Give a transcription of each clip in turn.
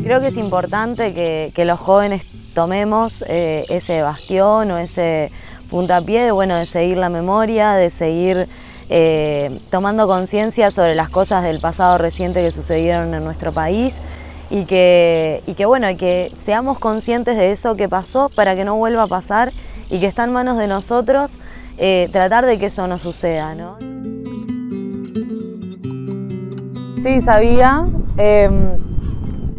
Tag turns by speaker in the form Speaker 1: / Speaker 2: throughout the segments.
Speaker 1: Creo que es importante que los jóvenes tomemos ese bastión o ese puntapié de seguir la memoria, de seguir tomando conciencia sobre las cosas del pasado reciente que sucedieron en nuestro país y que seamos conscientes de eso que pasó para que no vuelva a pasar y que está en manos de nosotros tratar de que eso no suceda, ¿no?
Speaker 2: Sí,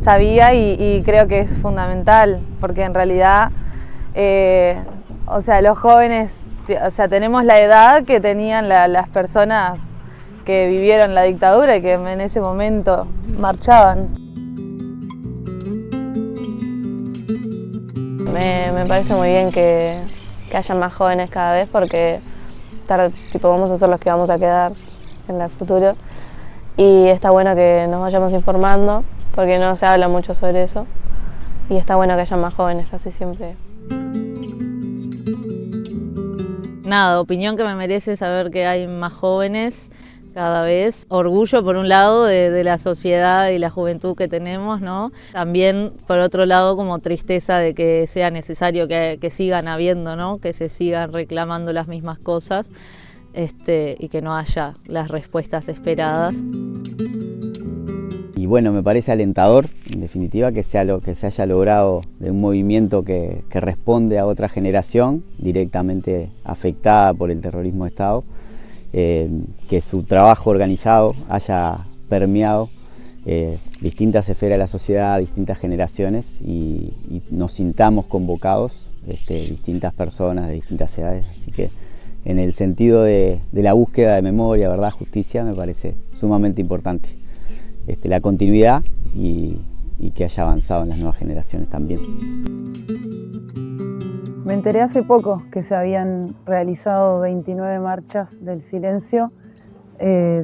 Speaker 2: sabía y creo que es fundamental, porque en realidad, los jóvenes, tenemos la edad que tenían las personas que vivieron la dictadura y que en ese momento marchaban.
Speaker 3: Me parece muy bien que haya más jóvenes cada vez, porque vamos a ser los que vamos a quedar en el futuro, y está bueno que nos vayamos informando, porque no se habla mucho sobre eso, y está bueno que haya más jóvenes, casi siempre.
Speaker 4: Nada, opinión que me merece saber que hay más jóvenes cada vez. Orgullo por un lado de la sociedad y la juventud que tenemos, ¿no? También por otro lado como tristeza de que sea necesario que sigan habiendo, ¿no? Que se sigan reclamando las mismas cosas y que no haya las respuestas esperadas.
Speaker 5: Y bueno, me parece alentador, en definitiva, que se haya logrado de un movimiento que responde a otra generación directamente afectada por el terrorismo de Estado, que su trabajo organizado haya permeado distintas esferas de la sociedad, distintas generaciones y nos sintamos convocados, distintas personas de distintas edades. Así que en el sentido de la búsqueda de memoria, verdad, justicia, me parece sumamente importante. La continuidad y que haya avanzado en las nuevas generaciones también.
Speaker 2: Me enteré hace poco que se habían realizado 29 marchas del silencio.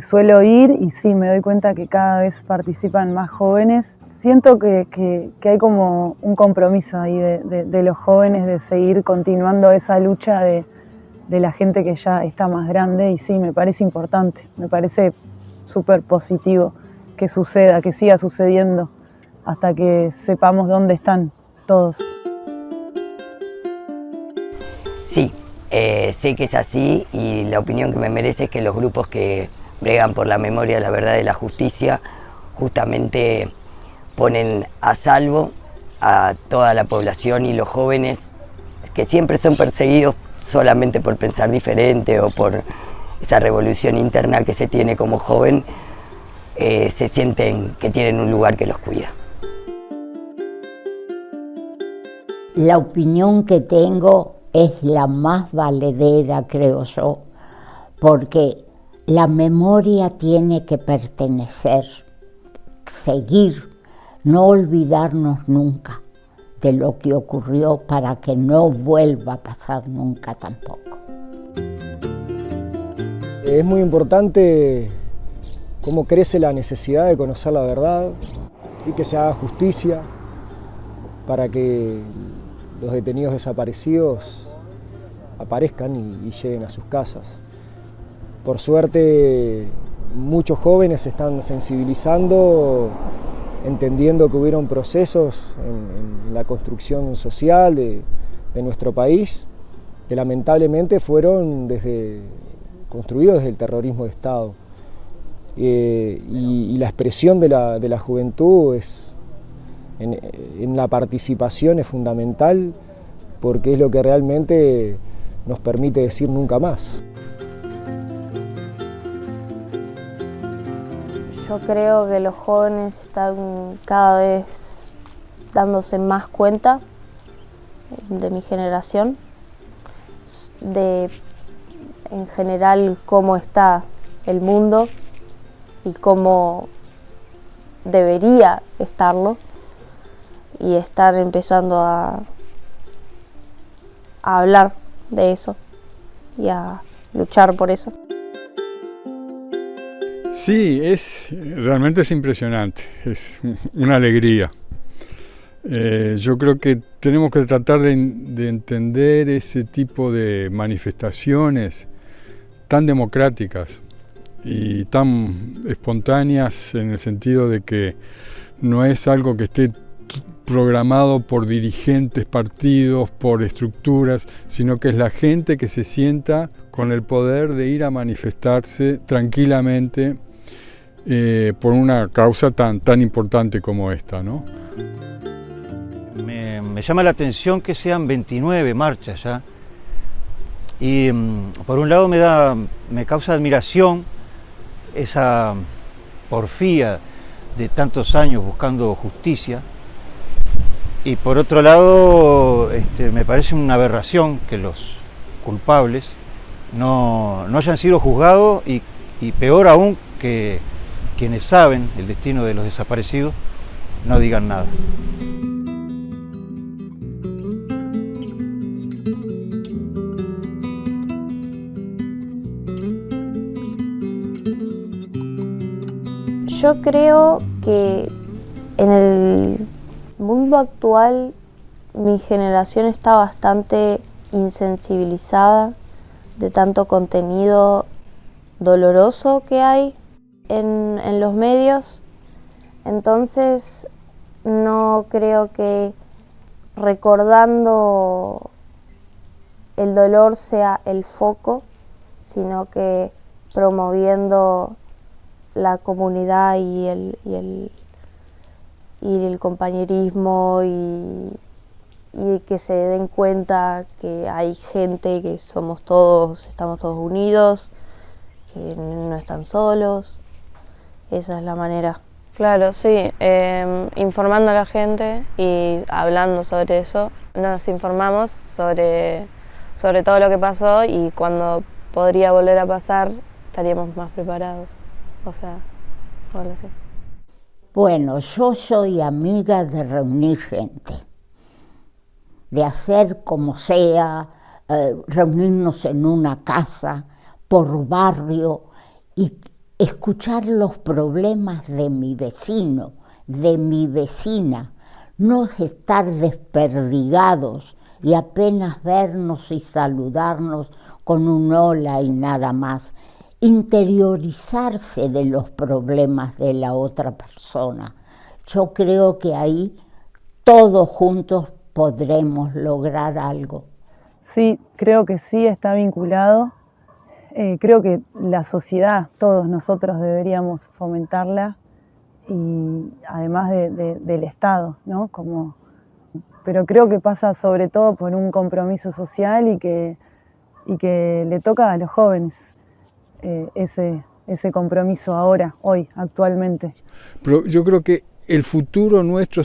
Speaker 2: Suelo ir y sí, me doy cuenta que cada vez participan más jóvenes. Siento que hay como un compromiso ahí de los jóvenes de seguir continuando esa lucha de la gente que ya está más grande, y sí, me parece importante, me parece súper positivo que suceda, que siga sucediendo hasta que sepamos dónde están todos.
Speaker 6: Sí, sé que es así, y la opinión que me merece es que los grupos que bregan por la memoria, la verdad y la justicia justamente ponen a salvo a toda la población y los jóvenes que siempre son perseguidos solamente por pensar diferente o por esa revolución interna que se tiene como joven. Se sienten que tienen un lugar que los cuida.
Speaker 7: La opinión que tengo es la más valedera, creo yo, porque la memoria tiene que pertenecer, seguir, no olvidarnos nunca de lo que ocurrió para que no vuelva a pasar nunca tampoco.
Speaker 8: Es muy importante cómo crece la necesidad de conocer la verdad y que se haga justicia para que los detenidos desaparecidos aparezcan y lleguen a sus casas. Por suerte, muchos jóvenes se están sensibilizando, entendiendo que hubieron procesos en la construcción social de nuestro país que lamentablemente fueron construidos desde el terrorismo de Estado. Y la expresión de la juventud en la participación es fundamental, porque es lo que realmente nos permite decir nunca más.
Speaker 3: Yo creo que los jóvenes están cada vez dándose más cuenta, de mi generación, en general cómo está el mundo y cómo debería estarlo, y están empezando a hablar de eso y a luchar por eso.
Speaker 9: Sí, realmente es impresionante, es una alegría. Yo creo que tenemos que tratar de entender ese tipo de manifestaciones tan democráticas y tan espontáneas, en el sentido de que no es algo que esté programado por dirigentes, partidos, por estructuras, sino que es la gente que se sienta con el poder de ir a manifestarse tranquilamente por una causa tan importante como esta, ¿no?
Speaker 10: Me llama la atención que sean 29 marchas ya, y por un lado me causa admiración esa porfía de tantos años buscando justicia, y por otro lado me parece una aberración que los culpables no hayan sido juzgados, y peor aún que quienes saben el destino de los desaparecidos no digan nada.
Speaker 3: Yo creo que en el mundo actual mi generación está bastante insensibilizada de tanto contenido doloroso que hay en los medios. Entonces no creo que recordando el dolor sea el foco, sino que promoviendo la comunidad y el compañerismo, y que se den cuenta que hay gente, que estamos todos unidos, que no están solos. Esa es la manera. Claro, sí, informando a la gente y hablando sobre eso. Nos informamos sobre todo lo que pasó, y cuando podría volver a pasar estaríamos más preparados. O sea, bueno, sí.
Speaker 7: Bueno, yo soy amiga de reunir gente, de hacer como sea, reunirnos en una casa, por barrio, y escuchar los problemas de mi vecino, de mi vecina, no estar desperdigados y apenas vernos y saludarnos con un hola y nada más. Interiorizarse de los problemas de la otra persona. Yo creo que ahí todos juntos podremos lograr algo.
Speaker 2: Sí, creo que sí está vinculado. Creo que la sociedad, todos nosotros deberíamos fomentarla, y además del Estado, ¿no? Pero creo que pasa sobre todo por un compromiso social, y que le toca a los jóvenes ese compromiso ahora, hoy, actualmente.
Speaker 9: Pero yo creo que el futuro nuestro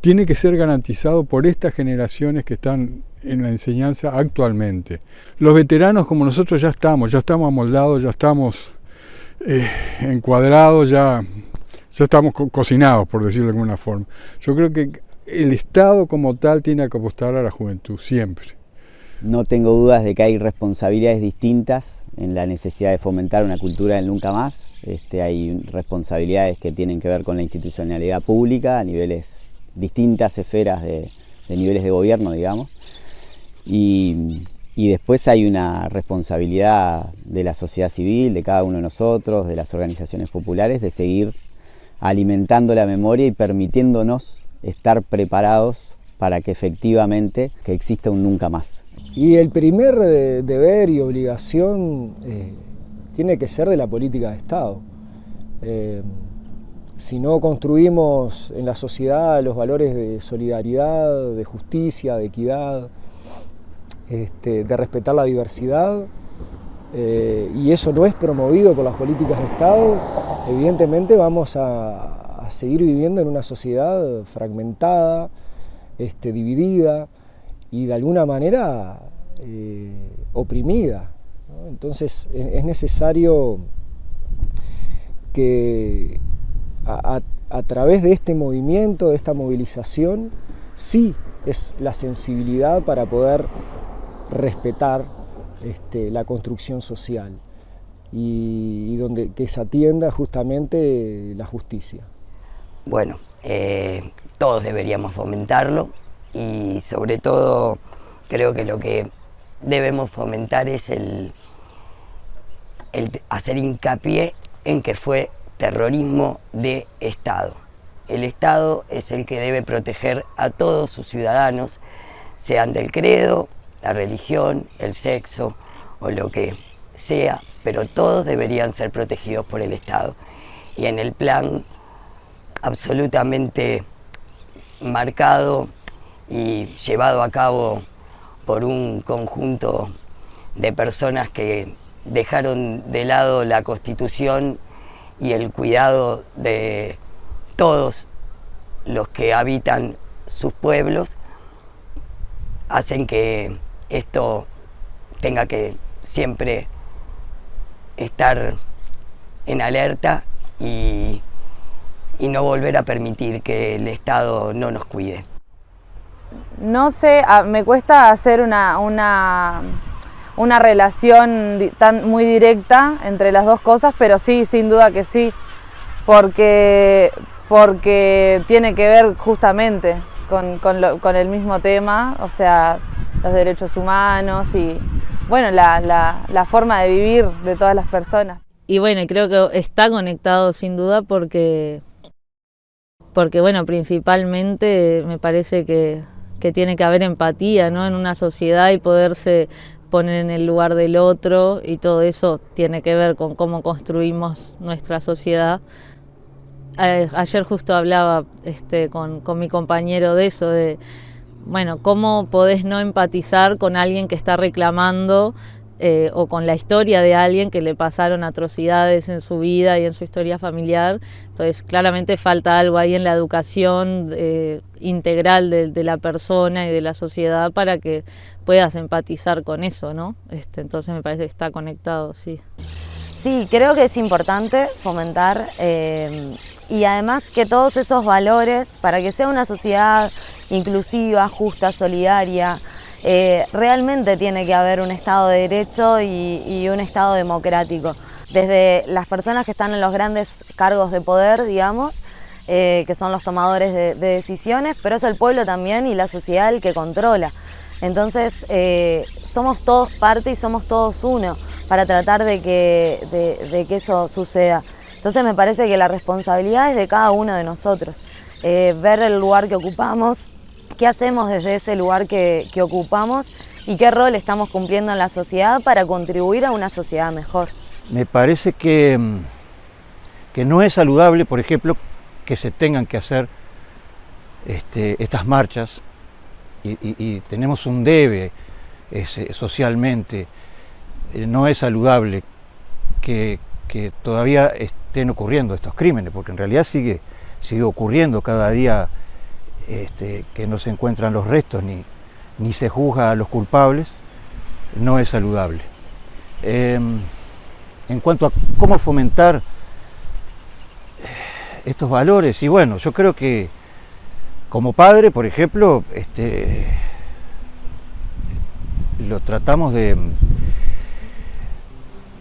Speaker 9: tiene que ser garantizado por estas generaciones que están en la enseñanza actualmente. Los veteranos como nosotros ya estamos amoldados, ya estamos encuadrados, ya estamos cocinados, por decirlo de alguna forma. Yo creo que el Estado como tal tiene que apostar a la juventud, siempre.
Speaker 5: No tengo dudas de que hay responsabilidades distintas en la necesidad de fomentar una cultura del nunca más. Hay responsabilidades que tienen que ver con la institucionalidad pública a distintas esferas de niveles de gobierno, digamos. Y después hay una responsabilidad de la sociedad civil, de cada uno de nosotros, de las organizaciones populares, de seguir alimentando la memoria y permitiéndonos estar preparados para que efectivamente exista un nunca más.
Speaker 8: Y el primer deber y obligación tiene que ser de la política de Estado. Si no construimos en la sociedad los valores de solidaridad, de justicia, de equidad, de respetar la diversidad, y eso no es promovido por las políticas de Estado, evidentemente vamos a seguir viviendo en una sociedad fragmentada, dividida y de alguna manera oprimida, ¿no? Entonces es necesario que a través de este movimiento, de esta movilización, sí es la sensibilidad para poder respetar la construcción social y donde que se atienda justamente la justicia.
Speaker 6: Bueno, todos deberíamos fomentarlo y sobre todo creo que lo que debemos fomentar es el hacer hincapié en que fue terrorismo de Estado. El Estado es el que debe proteger a todos sus ciudadanos, sean del credo, la religión, el sexo o lo que sea, pero todos deberían ser protegidos por el Estado. Y en el plan absolutamente marcado y llevado a cabo por un conjunto de personas que dejaron de lado la Constitución y el cuidado de todos los que habitan sus pueblos, hacen que esto tenga que siempre estar en alerta y no volver a permitir que el Estado no nos cuide.
Speaker 2: No sé, me cuesta hacer una relación muy directa entre las dos cosas, pero sí, sin duda que sí, porque tiene que ver justamente con el mismo tema, o sea, los derechos humanos y bueno, la forma de vivir de todas las personas.
Speaker 4: Y bueno, creo que está conectado sin duda porque bueno, principalmente me parece que tiene que haber empatía, ¿no?, en una sociedad y poderse poner en el lugar del otro, y todo eso tiene que ver con cómo construimos nuestra sociedad. Ayer justo hablaba con mi compañero de eso, de bueno, cómo podés no empatizar con alguien que está reclamando o con la historia de alguien que le pasaron atrocidades en su vida y en su historia familiar. Entonces claramente falta algo ahí en la educación integral de la persona y de la sociedad para que puedas empatizar con eso, ¿no? Entonces me parece que está conectado, sí.
Speaker 1: Sí, creo que es importante fomentar y además que todos esos valores, para que sea una sociedad inclusiva, justa, solidaria, realmente tiene que haber un Estado de Derecho y un Estado democrático. Desde las personas que están en los grandes cargos de poder, digamos, que son los tomadores de decisiones, pero es el pueblo también y la sociedad el que controla. Entonces somos todos parte y somos todos uno para tratar de que eso suceda. Entonces me parece que la responsabilidad es de cada uno de nosotros, ver el lugar que ocupamos, qué hacemos desde ese lugar que ocupamos y qué rol estamos cumpliendo en la sociedad para contribuir a una sociedad mejor.
Speaker 10: Me parece que no es saludable, por ejemplo, que se tengan que hacer estas marchas y tenemos un debe socialmente. No es saludable que todavía estén ocurriendo estos crímenes, porque en realidad sigue ocurriendo cada día que no se encuentran los restos ni se juzga a los culpables. No es saludable. En cuanto a cómo fomentar estos valores, y bueno, yo creo que como padre, por ejemplo, lo tratamos de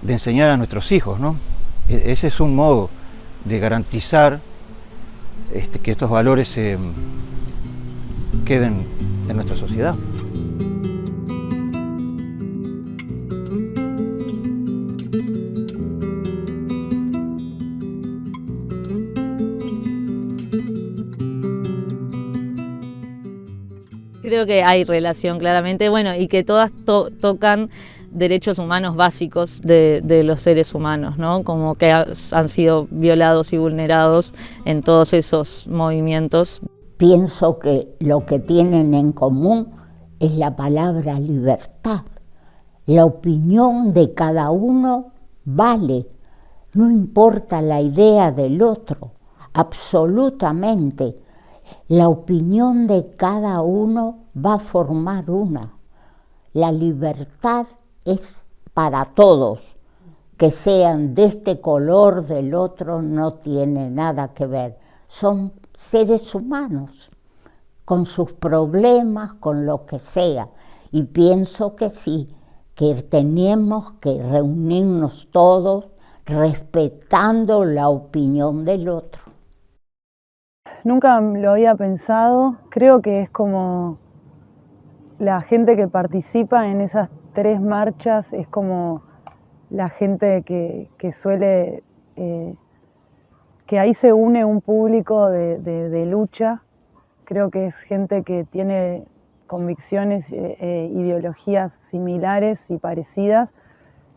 Speaker 10: enseñar a nuestros hijos, ¿no? Ese es un modo de garantizar que estos valores queden en nuestra sociedad.
Speaker 4: Creo que hay relación claramente, bueno, y que todas tocan derechos humanos básicos de los seres humanos, ¿no? Como que han sido violados y vulnerados en todos esos movimientos.
Speaker 7: Pienso que lo que tienen en común es la palabra libertad. La opinión de cada uno vale, no importa la idea del otro, absolutamente. La opinión de cada uno va a formar una. La libertad es para todos. Que sean de este color, del otro, no tiene nada que ver. Son seres humanos, con sus problemas, con lo que sea. Y pienso que sí, que tenemos que reunirnos todos, respetando la opinión del otro.
Speaker 2: Nunca lo había pensado, creo que es como la gente que participa en esas 3 marchas, es como la gente que suele, que ahí se une un público de lucha. Creo que es gente que tiene convicciones, ideologías similares y parecidas,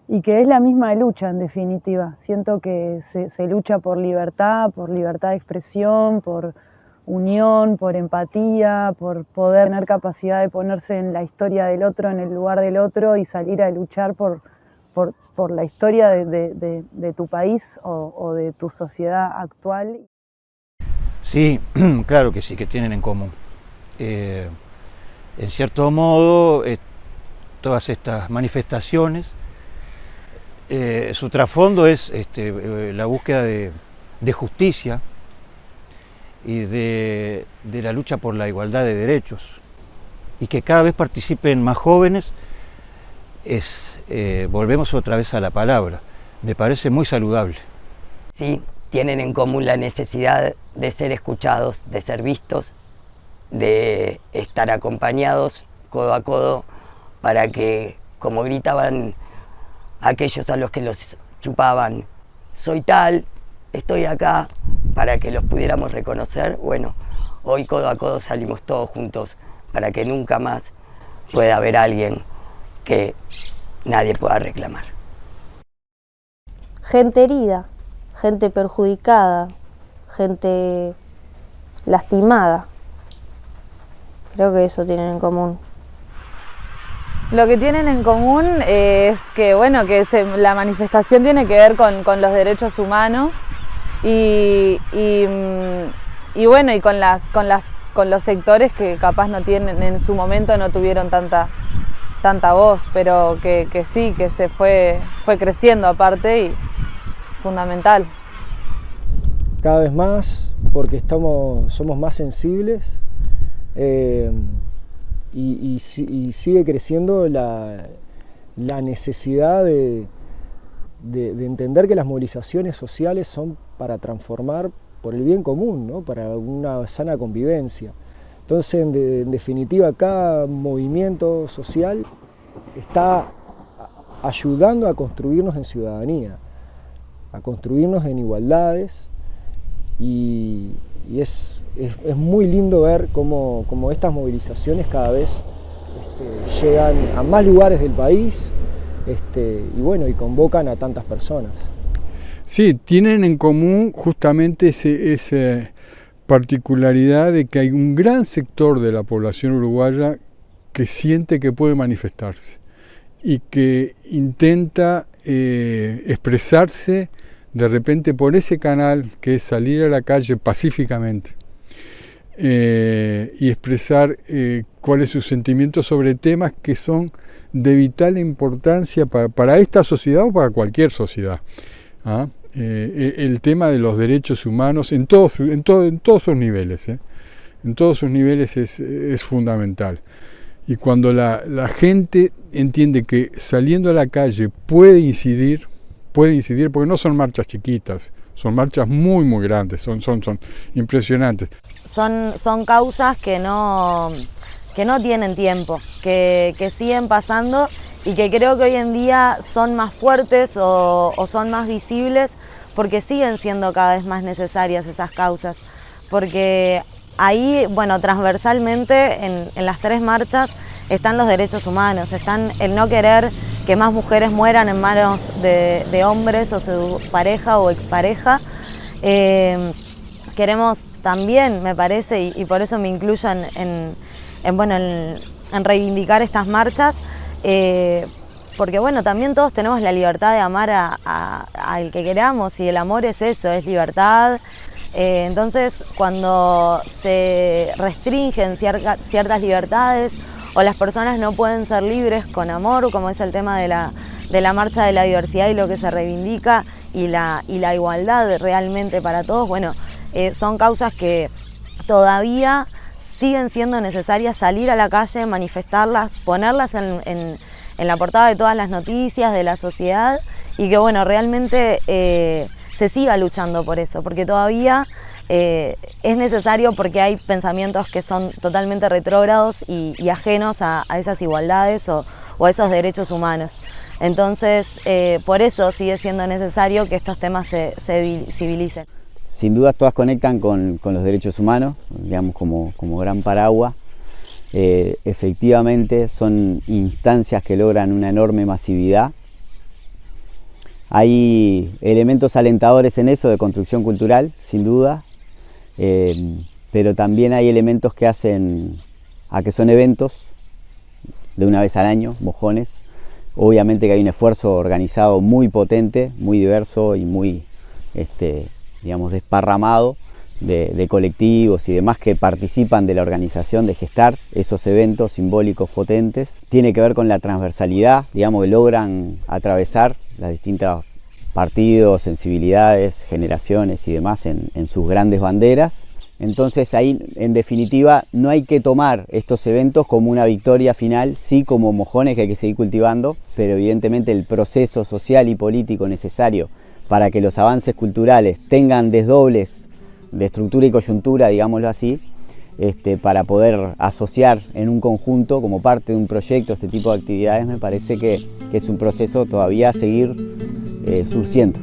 Speaker 2: y que es la misma lucha en definitiva. Siento que se lucha por libertad de expresión, por unión, por empatía, por poder tener capacidad de ponerse en la historia del otro, en el lugar del otro, y salir a luchar por la historia de tu país o de tu sociedad actual.
Speaker 10: Sí, claro que sí, que tienen en común. En cierto modo, todas estas manifestaciones, su trasfondo es la búsqueda de justicia y de la lucha por la igualdad de derechos, y que cada vez participen más jóvenes. Volvemos otra vez a la palabra, me parece muy saludable.
Speaker 6: Sí, tienen en común la necesidad de ser escuchados, de ser vistos, de estar acompañados codo a codo para que, como gritaban aquellos a los que los chupaban, soy tal, estoy acá, para que los pudiéramos reconocer. Bueno, hoy codo a codo salimos todos juntos para que nunca más pueda haber alguien que nadie pueda reclamar.
Speaker 3: Gente herida, gente perjudicada, gente lastimada. Creo que eso tienen en común.
Speaker 1: Lo que tienen en común es que, bueno, la manifestación tiene que ver con los derechos humanos y bueno, y con los sectores que capaz no tienen, en su momento no tuvieron tanta voz, pero que sí, que se fue creciendo aparte, y fundamental.
Speaker 8: Cada vez más, porque somos más sensibles, y sigue creciendo la necesidad de entender que las movilizaciones sociales son para transformar por el bien común, ¿no? Para una sana convivencia. Entonces, en definitiva, cada movimiento social está ayudando a construirnos en ciudadanía, a construirnos en igualdades, y es muy lindo ver cómo estas movilizaciones cada vez llegan a más lugares del país, y bueno, y convocan a tantas personas.
Speaker 9: Sí, tienen en común justamente esa particularidad de que hay un gran sector de la población uruguaya que siente que puede manifestarse y que intenta expresarse de repente por ese canal, que es salir a la calle pacíficamente y expresar cuál es su sentimiento sobre temas que son de vital importancia para esta sociedad o para cualquier sociedad. ¿Ah? El tema de los derechos humanos en todos sus niveles, en todos sus niveles es fundamental. Y cuando la gente entiende que saliendo a la calle puede incidir, porque no son marchas chiquitas, son marchas muy muy grandes, son impresionantes.
Speaker 1: Son causas que no tienen tiempo, que siguen pasando, y que creo que hoy en día son más fuertes o son más visibles, porque siguen siendo cada vez más necesarias esas causas. Porque ahí, bueno, transversalmente en las 3 marchas están los derechos humanos, están el no querer que más mujeres mueran en manos de hombres o su pareja o expareja. Queremos también, me parece, y por eso me incluyo en reivindicar estas marchas, porque bueno, también todos tenemos la libertad de amar al que queramos, y el amor es eso, es libertad. Entonces, cuando se restringen ciertas libertades, o las personas no pueden ser libres con amor, como es el tema de la marcha de la diversidad y lo que se reivindica, y la igualdad realmente para todos, bueno, son causas que todavía siguen siendo necesarias salir a la calle, manifestarlas, ponerlas en la portada de todas las noticias de la sociedad y que bueno, realmente se siga luchando por eso, porque todavía es necesario, porque hay pensamientos que son totalmente retrógrados y ajenos a esas igualdades o a esos derechos humanos. Entonces, por eso sigue siendo necesario que estos temas se visibilicen.
Speaker 5: Sin duda todas conectan con los derechos humanos, digamos como gran paraguas. Efectivamente son instancias que logran una enorme masividad. Hay elementos alentadores en eso de construcción cultural, sin duda, pero también hay elementos que hacen a que son eventos de una vez al año, mojones. Obviamente que hay un esfuerzo organizado muy potente, muy diverso y muy digamos, desparramado de colectivos y demás que participan de la organización, de gestar esos eventos simbólicos potentes. Tiene que ver con la transversalidad, digamos, que logran atravesar las distintas partidos, sensibilidades, generaciones y demás en sus grandes banderas. Entonces ahí, en definitiva, no hay que tomar estos eventos como una victoria final, sí como mojones que hay que seguir cultivando, pero evidentemente el proceso social y político necesario para que los avances culturales tengan desdobles de estructura y coyuntura, digámoslo así, para poder asociar en un conjunto como parte de un proyecto este tipo de actividades, me parece que es un proceso todavía a seguir surciendo.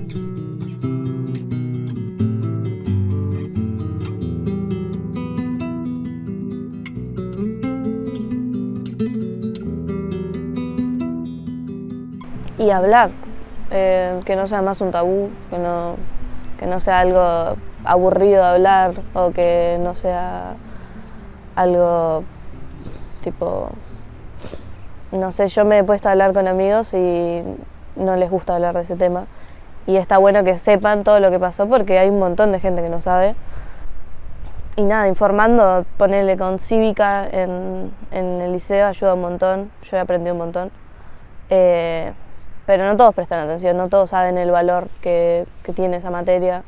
Speaker 3: Y hablar, que no sea más un tabú, que no sea algo aburrido de hablar o que no sea algo tipo, no sé, yo me he puesto a hablar con amigos y no les gusta hablar de ese tema y está bueno que sepan todo lo que pasó porque hay un montón de gente que no sabe. Y nada, informando, ponerle con cívica en el liceo ayuda un montón, yo he aprendido un montón. Pero no todos prestan atención, no todos saben el valor que tiene esa materia.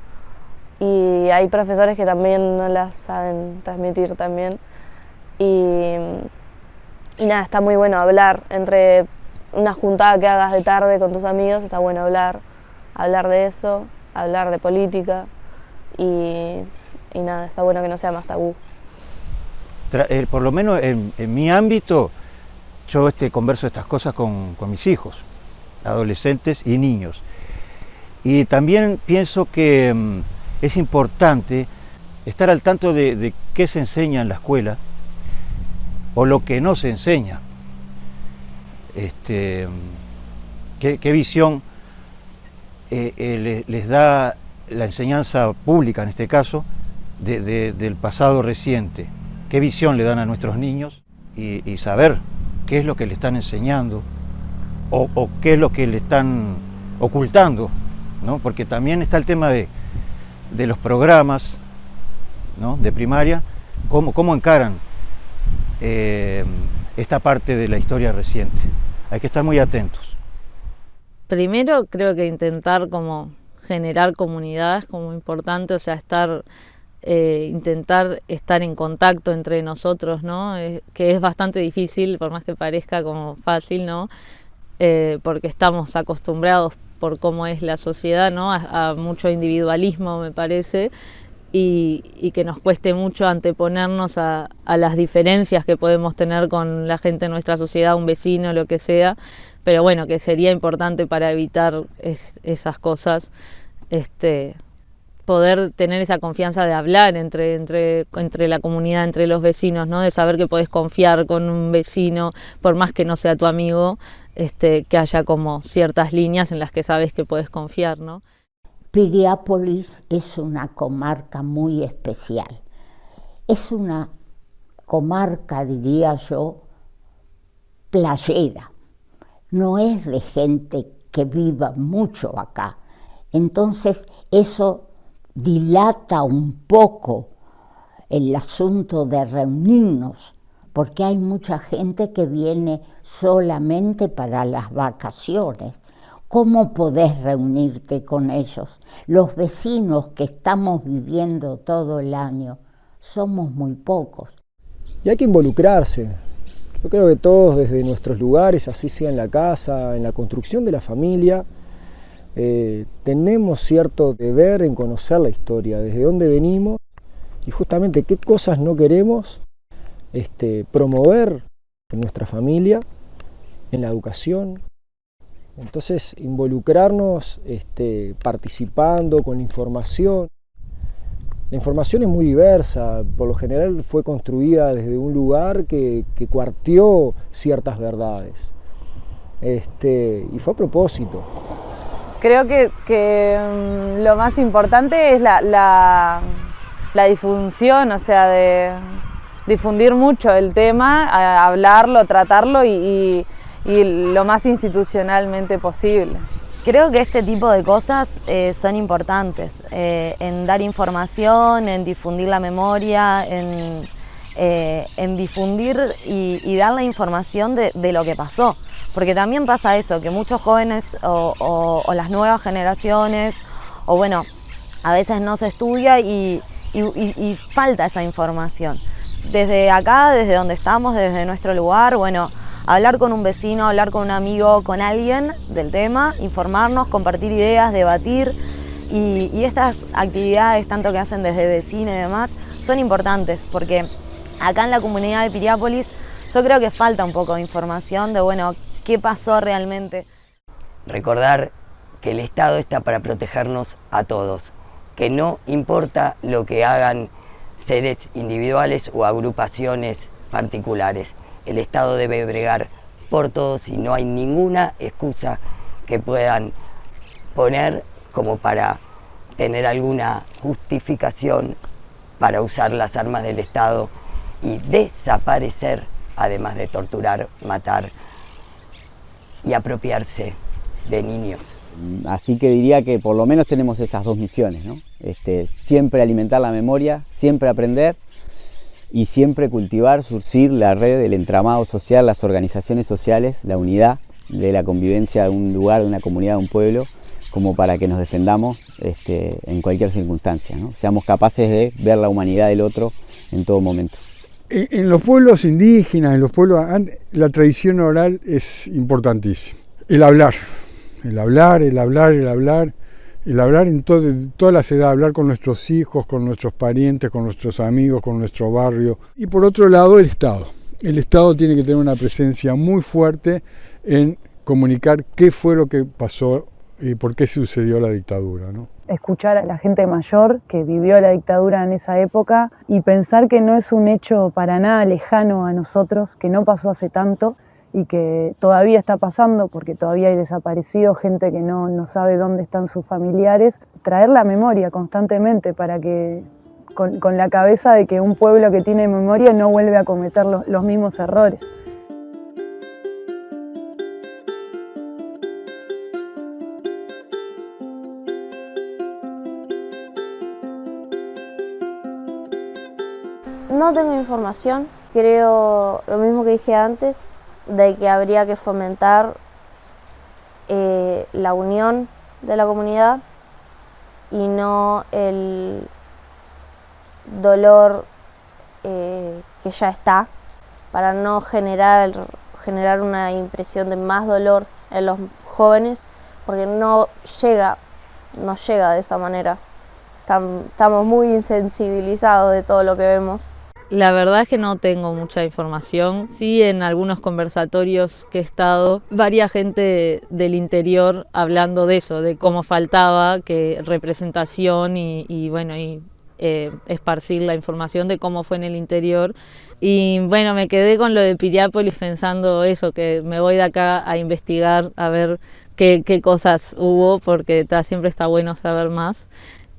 Speaker 3: Y hay profesores que también no las saben transmitir también. Y nada, está muy bueno hablar. Entre una juntada que hagas de tarde con tus amigos, está bueno hablar de eso, hablar de política. Y nada, está bueno que no sea más tabú.
Speaker 10: Por lo menos en mi ámbito, yo converso estas cosas con mis hijos, adolescentes y niños. Y también pienso que es importante estar al tanto de qué se enseña en la escuela o lo que no se enseña. Qué visión les da la enseñanza pública, en este caso, del pasado reciente. Qué visión le dan a nuestros niños y saber qué es lo que le están enseñando o qué es lo que le están ocultando, ¿no? Porque también está el tema de los programas, ¿no? De primaria, cómo encaran esta parte de la historia reciente. Hay que estar muy atentos.
Speaker 4: Primero creo que intentar como generar comunidades como importante, o sea, intentar estar en contacto entre nosotros, ¿no? Que es bastante difícil, por más que parezca como fácil, ¿no? Porque estamos acostumbrados por cómo es la sociedad, ¿no? A mucho individualismo, me parece, y que nos cueste mucho anteponernos a las diferencias que podemos tener con la gente de nuestra sociedad, un vecino, lo que sea, pero bueno, que sería importante para evitar esas cosas, poder tener esa confianza de hablar entre la comunidad, entre los vecinos, ¿no? De saber que podés confiar con un vecino, por más que no sea tu amigo, que haya como ciertas líneas en las que sabes que podés confiar, ¿no?
Speaker 7: Piriápolis es una comarca muy especial. Es una comarca, diría yo, playera. No es de gente que viva mucho acá. Entonces eso dilata un poco el asunto de reunirnos, porque hay mucha gente que viene solamente para las vacaciones. ¿Cómo podés reunirte con ellos? Los vecinos que estamos viviendo todo el año somos muy pocos.
Speaker 8: Y hay que involucrarse, Yo creo que todos desde nuestros lugares, así sea en la casa, en la construcción de la familia, tenemos cierto deber en conocer la historia, desde dónde venimos y justamente qué cosas no queremos promover en nuestra familia, en la educación. Entonces, involucrarnos participando con la información. La información es muy diversa, por lo general fue construida desde un lugar que cuarteó ciertas verdades. Y fue a propósito.
Speaker 2: Creo que lo más importante es la difusión, o sea, de difundir mucho el tema, hablarlo, tratarlo y lo más institucionalmente posible.
Speaker 1: Creo que este tipo de cosas son importantes, en dar información, en difundir la memoria, en difundir y dar la información de lo que pasó. Porque también pasa eso, que muchos jóvenes o las nuevas generaciones, o bueno, a veces no se estudia y falta esa información. Desde acá, desde donde estamos, desde nuestro lugar, bueno, hablar con un vecino, hablar con un amigo, con alguien del tema, informarnos, compartir ideas, debatir y estas actividades, tanto que hacen desde vecinos y demás, son importantes porque acá en la comunidad de Piriápolis yo creo que falta un poco de información de, bueno, qué pasó realmente.
Speaker 6: Recordar que el Estado está para protegernos a todos, que no importa lo que hagan seres individuales o agrupaciones particulares. El Estado debe bregar por todos y no hay ninguna excusa que puedan poner como para tener alguna justificación para usar las armas del Estado y desaparecer, además de torturar, matar y apropiarse de niños.
Speaker 5: Así que diría que por lo menos tenemos esas dos misiones, ¿no? Siempre alimentar la memoria, siempre aprender y siempre cultivar, surcir la red, el entramado social, las organizaciones sociales, la unidad de la convivencia de un lugar, de una comunidad, de un pueblo, como para que nos defendamos en cualquier circunstancia, ¿no? Seamos capaces de ver la humanidad del otro en todo momento.
Speaker 9: En los pueblos indígenas, en los pueblos, la tradición oral es importantísima. El hablar en todas las edades, hablar con nuestros hijos, con nuestros parientes, con nuestros amigos, con nuestro barrio. Y por otro lado, el Estado. El Estado tiene que tener una presencia muy fuerte en comunicar qué fue lo que pasó y por qué sucedió la dictadura, ¿no?
Speaker 2: Escuchar a la gente mayor que vivió la dictadura en esa época y pensar que no es un hecho para nada lejano a nosotros, que no pasó hace tanto y que todavía está pasando porque todavía hay desaparecidos, gente que no sabe dónde están sus familiares. Traer la memoria constantemente para que, con la cabeza de que un pueblo que tiene memoria no vuelve a cometer los mismos errores.
Speaker 3: No tengo información, creo lo mismo que dije antes, de que habría que fomentar la unión de la comunidad y no el dolor que ya está, para no generar una impresión de más dolor en los jóvenes, porque no llega de esa manera. Estamos muy insensibilizados de todo lo que vemos.
Speaker 4: La verdad es que no tengo mucha información. Sí, en algunos conversatorios que he estado, varias gente del interior hablando de eso, de cómo faltaba que representación y esparcir la información de cómo fue en el interior. Y bueno, me quedé con lo de Piriápolis pensando eso, que me voy de acá a investigar, a ver qué cosas hubo, porque siempre está bueno saber más.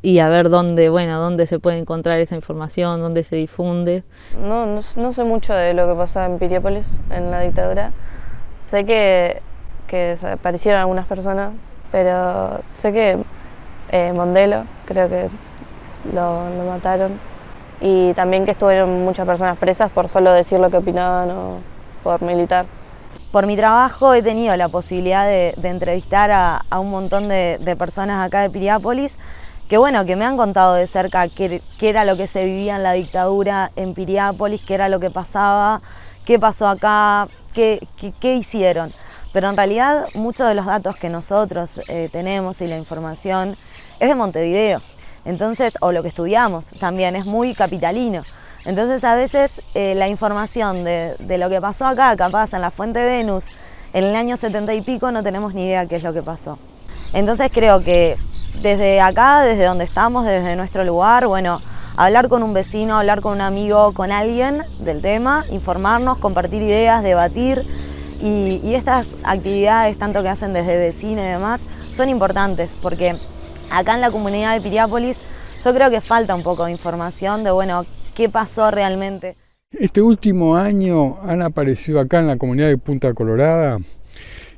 Speaker 4: Y a ver dónde se puede encontrar esa información, dónde se difunde.
Speaker 3: No sé mucho de lo que pasaba en Piriápolis, en la dictadura. Sé que desaparecieron algunas personas, pero sé que Mondelo, creo que lo mataron. Y también que estuvieron muchas personas presas por solo decir lo que opinaban o por militar.
Speaker 1: Por mi trabajo he tenido la posibilidad de entrevistar a un montón de personas acá de Piriápolis, que me han contado de cerca qué era lo que se vivía en la dictadura en Piriápolis, qué era lo que pasaba, qué pasó acá, qué hicieron. Pero en realidad muchos de los datos que nosotros tenemos y la información es de Montevideo. Entonces, o lo que estudiamos también es muy capitalino. Entonces a veces la información de lo que pasó acá, capaz en la Fuente Venus, en el año 70 y pico, no tenemos ni idea qué es lo que pasó. Entonces creo que desde acá, desde donde estamos, desde nuestro lugar, bueno, hablar con un vecino, hablar con un amigo, con alguien del tema, informarnos, compartir ideas, debatir, y estas actividades, tanto que hacen desde vecino y demás, son importantes, porque acá en la comunidad de Piriápolis yo creo que falta un poco de información de, bueno, qué pasó realmente.
Speaker 9: Este último año han aparecido acá en la comunidad de Punta Colorada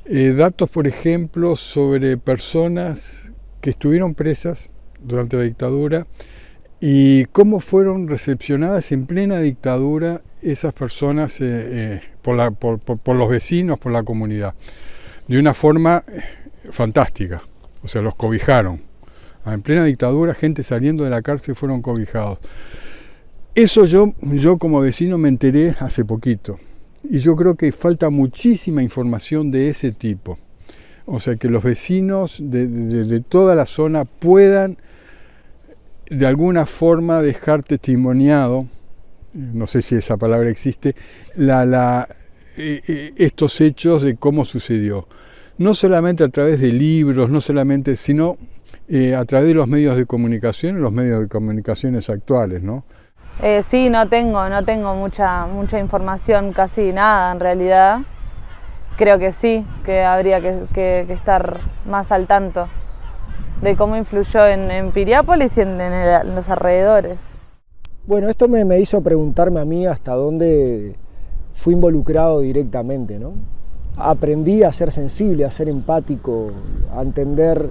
Speaker 9: datos, por ejemplo, sobre personas que estuvieron presas durante la dictadura y cómo fueron recepcionadas en plena dictadura esas personas por los vecinos, por la comunidad, de una forma fantástica. O sea, los cobijaron. En plena dictadura, gente saliendo de la cárcel fueron cobijados. Eso yo como vecino me enteré hace poquito. Y yo creo que falta muchísima información de ese tipo. O sea, que los vecinos de toda la zona puedan de alguna forma dejar testimoniado, no sé si esa palabra existe, estos hechos de cómo sucedió. No solamente a través de libros, no solamente, sino a través de los medios de comunicación, los medios de comunicaciones actuales, ¿no?
Speaker 2: Sí, no tengo mucha información, casi nada en realidad. Creo que sí, que habría que estar más al tanto de cómo influyó en Piriápolis y en los alrededores.
Speaker 8: Bueno, esto me hizo preguntarme a mí hasta dónde fui involucrado directamente, ¿no? Aprendí a ser sensible, a ser empático, a entender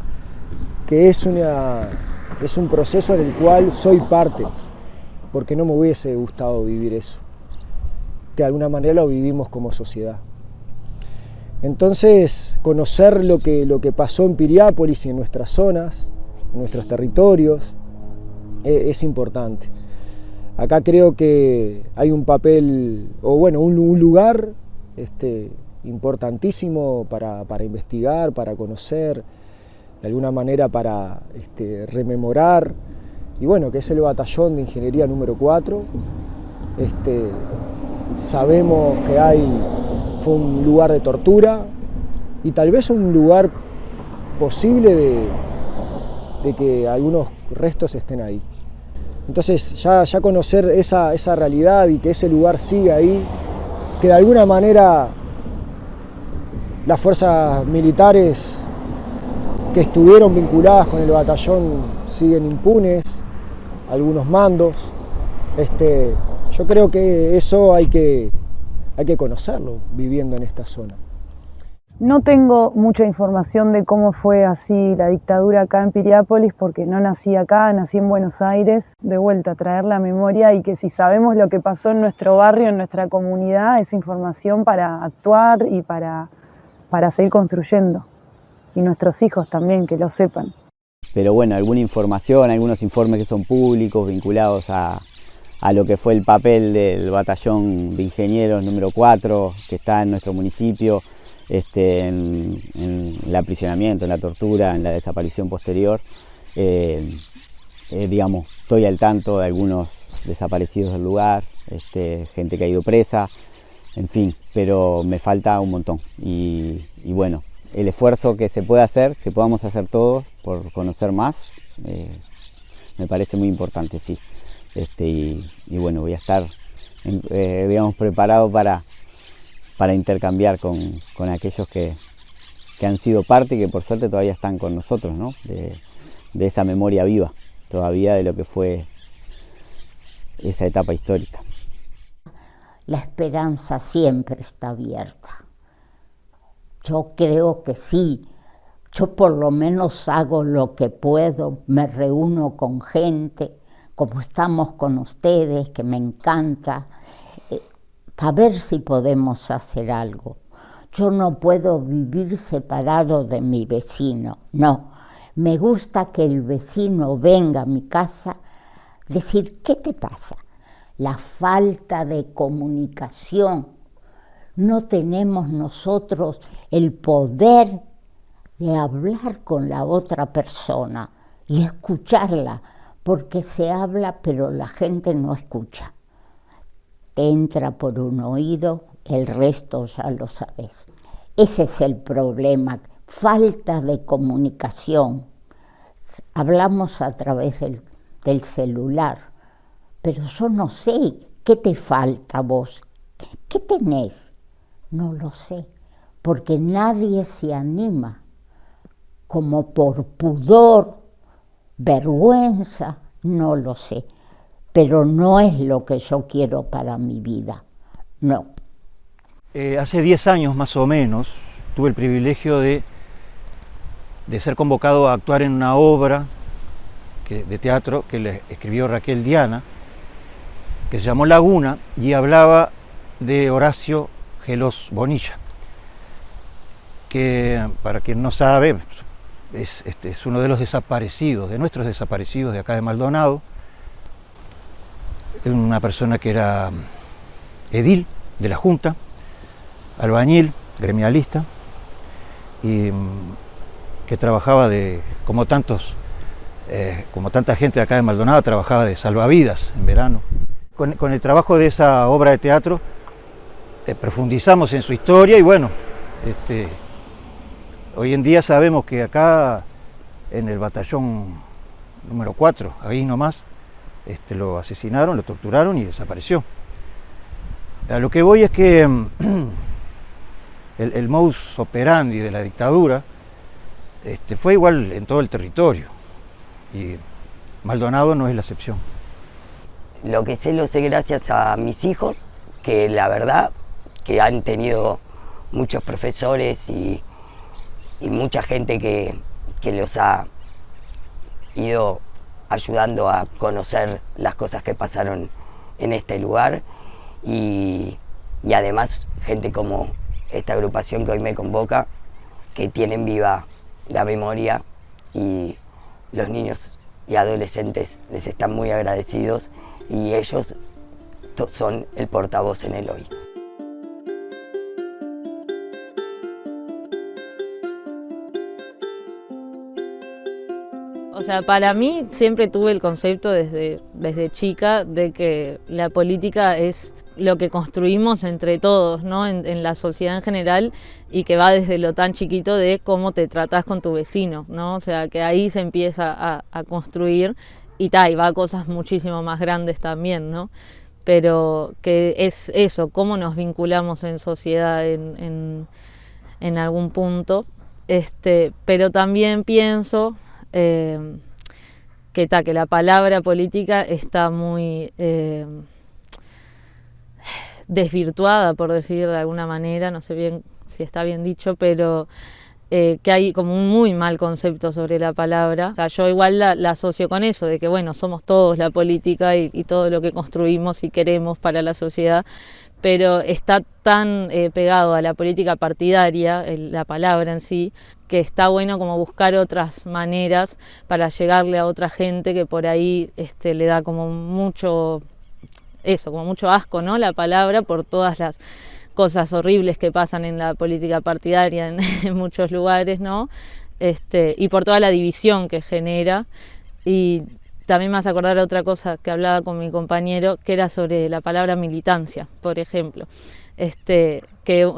Speaker 8: que es un proceso del cual soy parte, porque no me hubiese gustado vivir eso. De alguna manera lo vivimos como sociedad. Entonces, conocer lo que pasó en Piriápolis y en nuestras zonas, en nuestros territorios, es importante. Acá creo que hay un papel, o bueno, un lugar importantísimo para investigar, para conocer, de alguna manera para rememorar, y bueno, que es el batallón de ingeniería número 4. Sabemos que fue un lugar de tortura y tal vez un lugar posible de que algunos restos estén ahí. Entonces ya conocer esa realidad y que ese lugar sigue ahí, que de alguna manera las fuerzas militares que estuvieron vinculadas con el batallón siguen impunes, algunos mandos. Yo creo que eso hay que conocerlo viviendo en esta zona.
Speaker 2: No tengo mucha información de cómo fue así la dictadura acá en Piriápolis, porque no nací acá, nací en Buenos Aires. De vuelta a traer la memoria, y que si sabemos lo que pasó en nuestro barrio, en nuestra comunidad, es información para actuar y para seguir construyendo. Y nuestros hijos también, que lo sepan.
Speaker 5: Pero bueno, alguna información, algunos informes que son públicos vinculados a lo que fue el papel del batallón de ingenieros número 4 que está en nuestro municipio, en el aprisionamiento, en la tortura, en la desaparición posterior. Digamos, estoy al tanto de algunos desaparecidos del lugar, gente que ha ido presa, en fin, pero me falta un montón. Y bueno, el esfuerzo que se puede hacer, que podamos hacer todos por conocer más, me parece muy importante, sí. Y bueno, voy a estar, digamos, preparado para intercambiar con aquellos que han sido parte y que por suerte todavía están con nosotros, ¿no? De esa memoria viva todavía de lo que fue esa etapa histórica.
Speaker 7: La esperanza siempre está abierta. Yo creo que sí. Yo por lo menos hago lo que puedo, me reúno con gente, como estamos con ustedes, que me encanta, a ver si podemos hacer algo. Yo no puedo vivir separado de mi vecino, no. Me gusta que el vecino venga a mi casa, decir, ¿qué te pasa? La falta de comunicación no tenemos nosotros el poder de hablar con la otra persona y escucharla, porque se habla pero la gente no escucha. Te entra por un oído, el resto ya lo sabes. Ese es el problema, falta de comunicación. Hablamos a través del celular, pero yo no sé qué te falta a vos, qué tenés, no lo sé, porque nadie se anima, como por pudor, vergüenza, no lo sé, pero no es lo que yo quiero para mi vida, no.
Speaker 10: Hace 10 años más o menos tuve el privilegio de ser convocado a actuar en una obra de teatro que le escribió Raquel Diana, que se llamó Laguna, y hablaba de Horacio Gelós Bonilla, que para quien no sabe es uno de los desaparecidos, de nuestros desaparecidos de acá de Maldonado, una persona que era edil de la Junta, albañil, gremialista, y que trabajaba como tanta gente de acá de Maldonado, trabajaba de salvavidas en verano. Con el trabajo de esa obra de teatro profundizamos en su historia y bueno, hoy en día sabemos que acá en el batallón número 4, ahí nomás, lo asesinaron, lo torturaron y desapareció. A lo que voy es que el modus operandi de la dictadura fue igual en todo el territorio y Maldonado no es la excepción.
Speaker 6: Lo que sé lo sé gracias a mis hijos, que la verdad que han tenido muchos profesores y mucha gente que los ha ido ayudando a conocer las cosas que pasaron en este lugar y además gente como esta agrupación que hoy me convoca, que tienen viva la memoria y los niños y adolescentes les están muy agradecidos y ellos son el portavoz en el hoy.
Speaker 4: O sea, para mí siempre tuve el concepto desde chica de que la política es lo que construimos entre todos, ¿no? En la sociedad en general, y que va desde lo tan chiquito de cómo te tratás con tu vecino, ¿no? O sea, que ahí se empieza a construir y va a cosas muchísimo más grandes también, ¿no? Pero que es eso, cómo nos vinculamos en sociedad en algún punto. Pero también pienso que la palabra política está muy desvirtuada, por decir de alguna manera, no sé bien si está bien dicho, pero que hay como un muy mal concepto sobre la palabra. O sea, yo igual la asocio con eso, de que bueno, somos todos la política y todo lo que construimos y queremos para la sociedad, pero está tan pegado a la política partidaria, la palabra en sí, que está bueno como buscar otras maneras para llegarle a otra gente que por ahí le da como mucho asco, ¿no? La palabra, por todas las cosas horribles que pasan en la política partidaria en muchos lugares, ¿no? Y por toda la división que genera. Y también me hace acordar otra cosa que hablaba con mi compañero, que era sobre la palabra militancia, por ejemplo. Que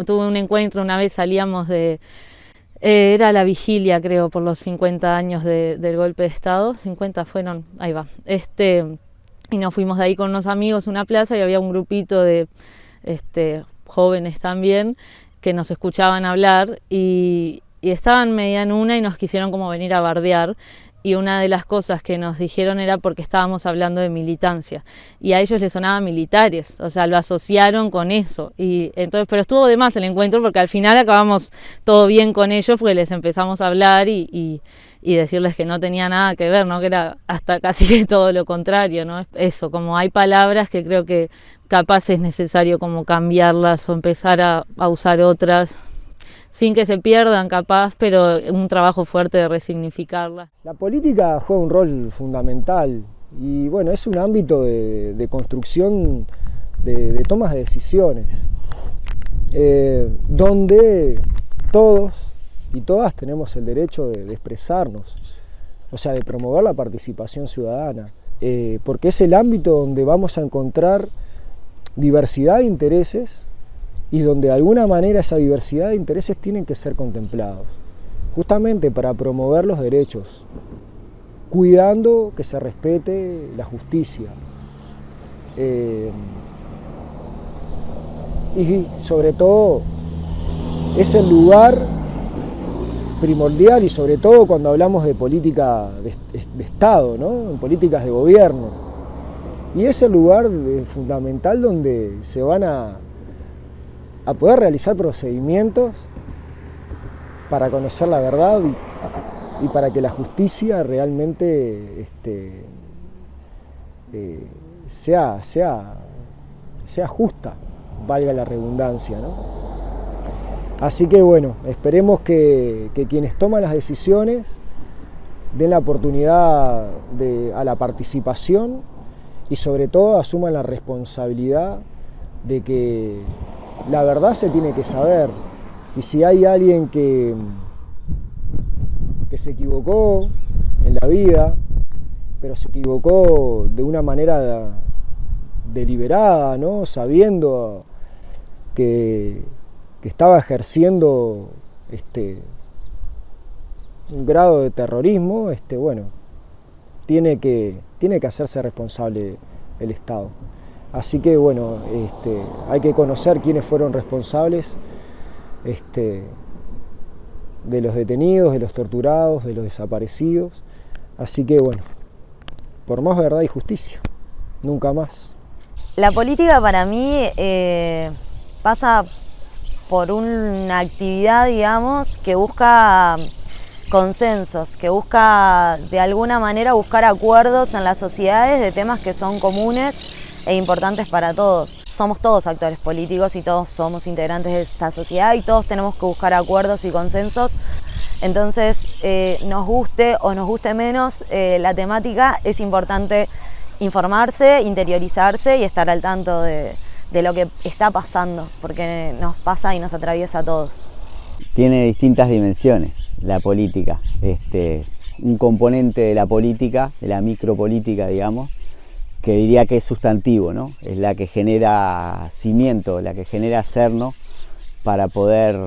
Speaker 4: tuve un encuentro, una vez salíamos era la vigilia, creo, por los 50 años del golpe de Estado, 50 fueron, ahí va. Y nos fuimos de ahí con unos amigos a una plaza y había un grupito de jóvenes también que nos escuchaban hablar y estaban media en una y nos quisieron como venir a bardear. Y una de las cosas que nos dijeron era porque estábamos hablando de militancia. Y a ellos les sonaba militares, o sea, lo asociaron con eso. Y entonces, pero estuvo de más el encuentro porque al final acabamos todo bien con ellos porque les empezamos a hablar y decirles que no tenía nada que ver, ¿no? Que era hasta casi que todo lo contrario, ¿no? Eso, como hay palabras que creo que capaz es necesario como cambiarlas o empezar a usar otras, sin que se pierdan capaz, pero un trabajo fuerte de resignificarla.
Speaker 8: La política juega un rol fundamental y bueno, es un ámbito de construcción de tomas de decisiones. donde todos y todas tenemos el derecho de expresarnos, o sea, de promover la participación ciudadana, porque es el ámbito donde vamos a encontrar diversidad de intereses y donde de alguna manera esa diversidad de intereses tienen que ser contemplados, justamente para promover los derechos, cuidando que se respete la justicia. Y sobre todo es el lugar primordial, y sobre todo cuando hablamos de política de Estado, ¿no? En políticas de gobierno. Y es el lugar fundamental donde se van a poder realizar procedimientos para conocer la verdad y para que la justicia realmente sea justa, valga la redundancia, ¿no? Así que bueno, esperemos que quienes toman las decisiones den la oportunidad a la participación y sobre todo asuman la responsabilidad de que la verdad se tiene que saber. Y si hay alguien que se equivocó en la vida, pero se equivocó de una manera deliberada, ¿no? Sabiendo que estaba ejerciendo un grado de terrorismo, bueno, tiene que hacerse responsable el Estado. Así que bueno, hay que conocer quiénes fueron responsables de los detenidos, de los torturados, de los desaparecidos. Así que bueno, por más verdad y justicia, nunca más.
Speaker 1: La política para mí pasa por una actividad, digamos, que busca consensos, que busca de alguna manera buscar acuerdos en las sociedades de temas que son comunes e importantes para todos. Somos todos actores políticos y todos somos integrantes de esta sociedad y todos tenemos que buscar acuerdos y consensos. Entonces, nos guste o nos guste menos la temática, es importante informarse, interiorizarse y estar al tanto de lo que está pasando, porque nos pasa y nos atraviesa a todos.
Speaker 5: Tiene distintas dimensiones la política. Un componente de la política, de la micropolítica, digamos, que diría que es sustantivo, ¿no? Es la que genera cimiento, la que genera cerno para poder,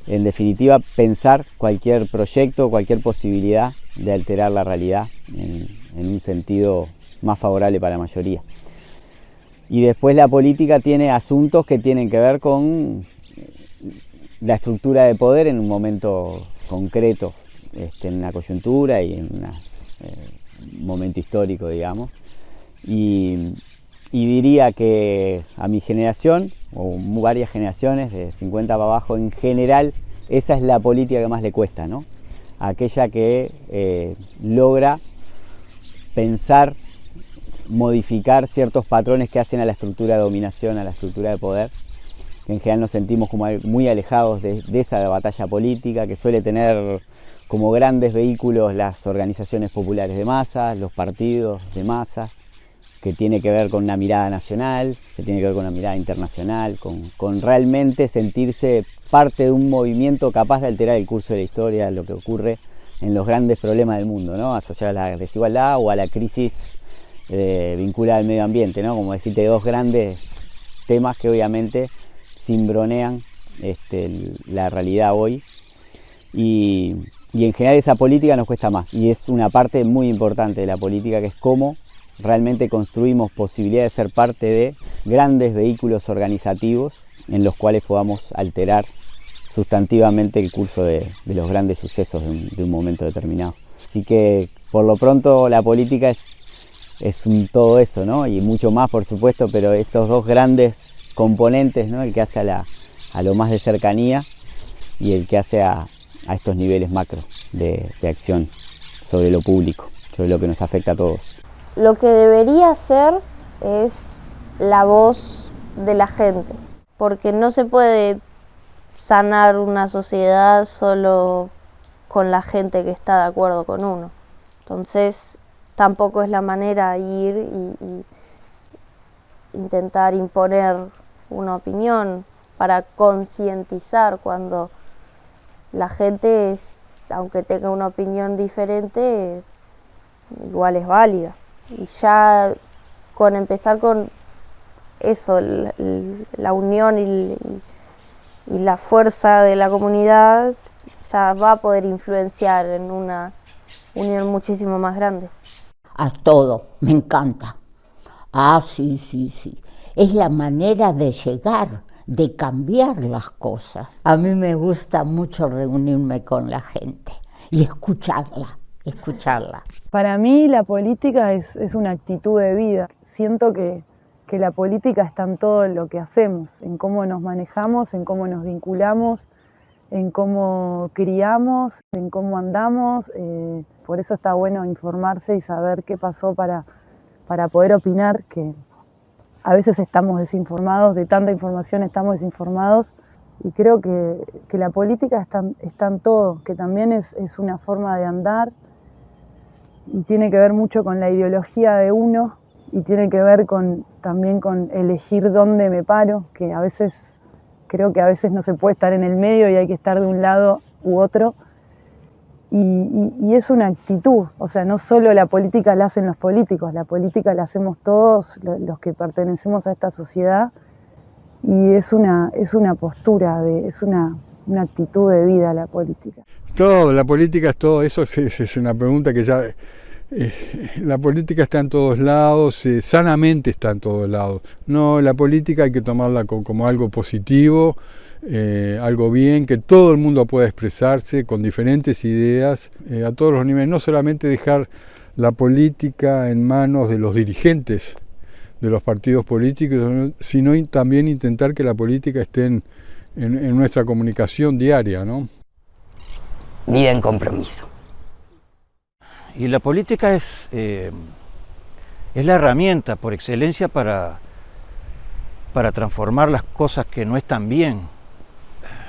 Speaker 5: en definitiva, pensar cualquier proyecto, cualquier posibilidad de alterar la realidad en un sentido más favorable para la mayoría. Y después la política tiene asuntos que tienen que ver con la estructura de poder en un momento concreto, en una coyuntura y en un momento histórico, digamos. Y diría que a mi generación, o varias generaciones, de 50 para abajo en general, esa es la política que más le cuesta, ¿no? Aquella que logra pensar, modificar ciertos patrones que hacen a la estructura de dominación, a la estructura de poder, que en general nos sentimos como muy alejados de esa batalla política, que suele tener como grandes vehículos las organizaciones populares de masas, los partidos de masas, que tiene que ver con una mirada nacional, que tiene que ver con una mirada internacional, con realmente sentirse parte de un movimiento capaz de alterar el curso de la historia, lo que ocurre en los grandes problemas del mundo, ¿no? Asociados a la desigualdad o a la crisis vinculada al medio ambiente, ¿no? Como decirte, dos grandes temas que obviamente cimbronean la realidad hoy. Y en general esa política nos cuesta más, y es una parte muy importante de la política, que es cómo realmente construimos posibilidad de ser parte de grandes vehículos organizativos en los cuales podamos alterar sustantivamente el curso de los grandes sucesos de un momento determinado. Así que por lo pronto la política es todo eso, ¿no? Y mucho más, por supuesto, pero esos dos grandes componentes, ¿no? El que hace a lo más de cercanía y el que hace a estos niveles macro de acción sobre lo público, sobre lo que nos afecta a todos.
Speaker 3: Lo que debería ser es la voz de la gente, porque no se puede sanar una sociedad solo con la gente que está de acuerdo con uno. Entonces, tampoco es la manera ir y intentar imponer una opinión. para concientizar cuando la gente, aunque tenga una opinión diferente, igual es válida. Y ya con empezar con eso, la unión y la fuerza de la comunidad, ya va a poder influenciar en una unión muchísimo más grande.
Speaker 7: A todo, me encanta. Ah, sí, sí, sí. Es la manera de llegar, de cambiar las cosas. A mí me gusta mucho reunirme con la gente y escucharla.
Speaker 2: Para mí la política es una actitud de vida. Siento que la política está en todo lo que hacemos, en cómo nos manejamos, en cómo nos vinculamos, en cómo criamos, en cómo andamos. Por eso está bueno informarse y saber qué pasó para poder opinar, que a veces estamos desinformados, de tanta información estamos desinformados. Y creo que la política está en todo, que también es una forma de andar y tiene que ver mucho con la ideología de uno y tiene que ver también con elegir dónde me paro, que a veces creo que a veces no se puede estar en el medio y hay que estar de un lado u otro. Y es una actitud, o sea, no solo la política la hacen los políticos, la política la hacemos todos los que pertenecemos a esta sociedad. Y es una postura, es una actitud de vida la política.
Speaker 9: Todo, la política es todo, eso es una pregunta que ya... la política está en todos lados, sanamente está en todos lados. No, la política hay que tomarla como algo positivo, algo bien, que todo el mundo pueda expresarse con diferentes ideas a todos los niveles. No solamente dejar la política en manos de los dirigentes de los partidos políticos, sino también intentar que la política esté en nuestra comunicación diaria, ¿no?
Speaker 6: Vida en compromiso.
Speaker 10: Y la política es la herramienta por excelencia para transformar las cosas que no están bien.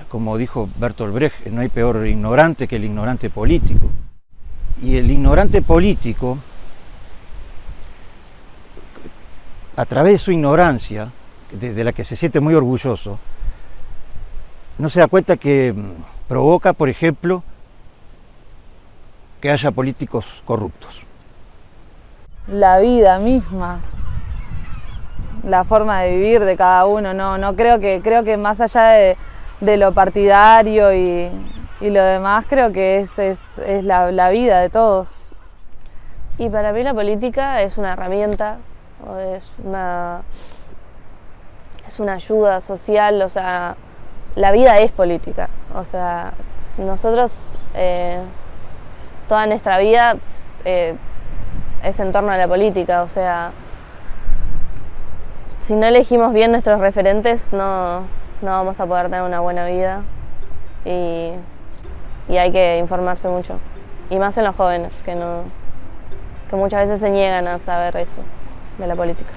Speaker 10: Como dijo Bertolt Brecht, no hay peor ignorante que el ignorante político. Y el ignorante político, a través de su ignorancia, de la que se siente muy orgulloso, no se da cuenta que provoca, por ejemplo, que haya políticos corruptos.
Speaker 1: La vida misma, la forma de vivir de cada uno, no creo que más allá de lo partidario y lo demás, creo que es la vida de todos.
Speaker 3: Y para mí la política es una herramienta, es una ayuda social, o sea, la vida es política, o sea, nosotros toda nuestra vida es en torno a la política, o sea, si no elegimos bien nuestros referentes no vamos a poder tener una buena vida y hay que informarse mucho, y más en los jóvenes que muchas veces se niegan a saber eso de la política.